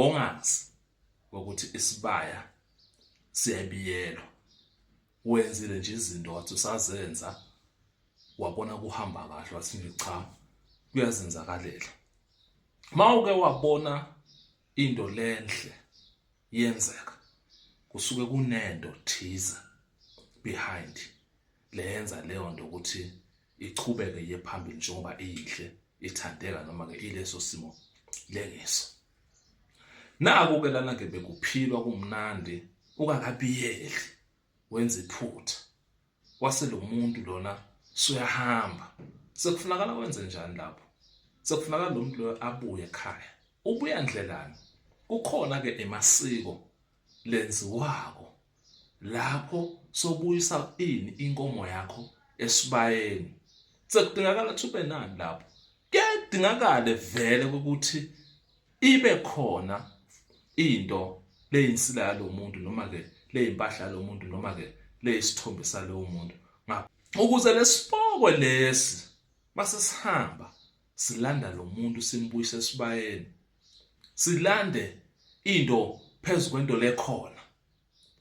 ongazi ukuthi isibaya siyabiyelwa, wenzile nje izinto wathi usazenza wabona kuhamba kahle wathi cha kuyazenzakalela. Mawuke wabona into lenhle yenzeka, kusuke kunento thize behind leyenza leyo nto ukuthi ichubeke iye phambili njengoba iyihle ithandeka noma ke ileso simo lengeso. Naku ke lana ke bekuphilwa kumnandi ukakabiyeli wenza iphutha wase lo muntu lona suyahamba. Sekufunakala wenze njani lapho? Sekufunakala lo muntu lo abuye ekhaya. Ubuya ndlelani? Kukhona ke emasiko lenziwako lapho sobuyisa inkomo yakho esibayeni. Sekudingakala ube nani lapho? Kuyadingakala vele ukuthi ibe khona into leyinsila yalo muntu noma ke leyimpahla yalo muntu noma ke leyisithombe salowo muntu. Ukuze lesipokwe lesi mase sihamba silanda lo muntu simbuyise esibayeni, silande into phezulu kwento lekhona.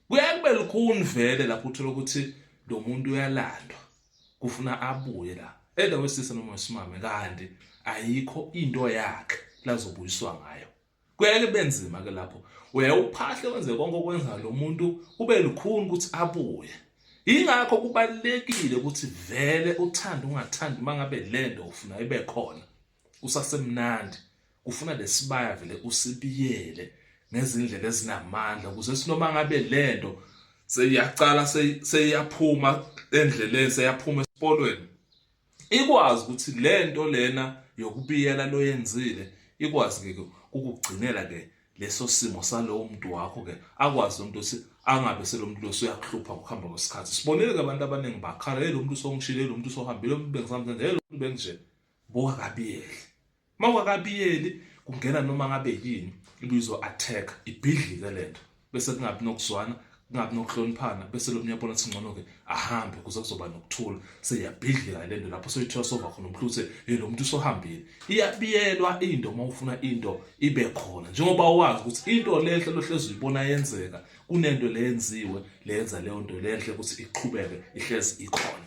Kuyakube lukhuni vele lapho uthola ukuthi lo muntu uyalandwa kufuna abuye la wesisa noma wesimame kanti ayikho into yakhe lazobuyiswa ngayo. Kuyake benzima ke lapho uyawuphahle wenze konke okwenza lo muntu kube lukhuni ukuthi abuye. Ingakho kubalekile ukuthi vele uthanda ungathandi mangabe lento ufuna ibe khona usasemnandi, ufuna lesibaya vele usibiyele ngezindlela ezinamandla ukuze sinoma ngabe lento seyiyacala seyiyaphuma endleleni seyaphuma esipolweni, ikwazi ukuthi lento lena yokubiyela lo yenzile ikwazi ke ukugcinela ke leso simo salowo muntu wakho ke akwazi umuntu ukuthi angabe selomuntu lo uyakuhlupha ukuhamba kwesikhathi. Sibonile ke abantu abaningi bakhala lo muntu usongishile lo muntu usohambile lo muntu bengisamthenze lo muntu benginje boka kabiyeli. Mawuka kabiyeli kungena noma ngabe yini ibizwa attack ibhidlike lento bese kungabi nokuzwana kungabi nokuhloniphana bese lo mnyabona ukuthi ngcono ke ahambe kuze kuzoba nokuthula seyabhidlika lento lapho soyithiwa sova khona umhluthe lo muntu usohambile. Iyabiyelwa into mawufuna into ibe khona njengoba wazi ukuthi into lehle lohlezi uyibona yenzeka kunento leyenziwe lenza leyo nto lenhle ukuthi iqhubeke ihlezi ikhona.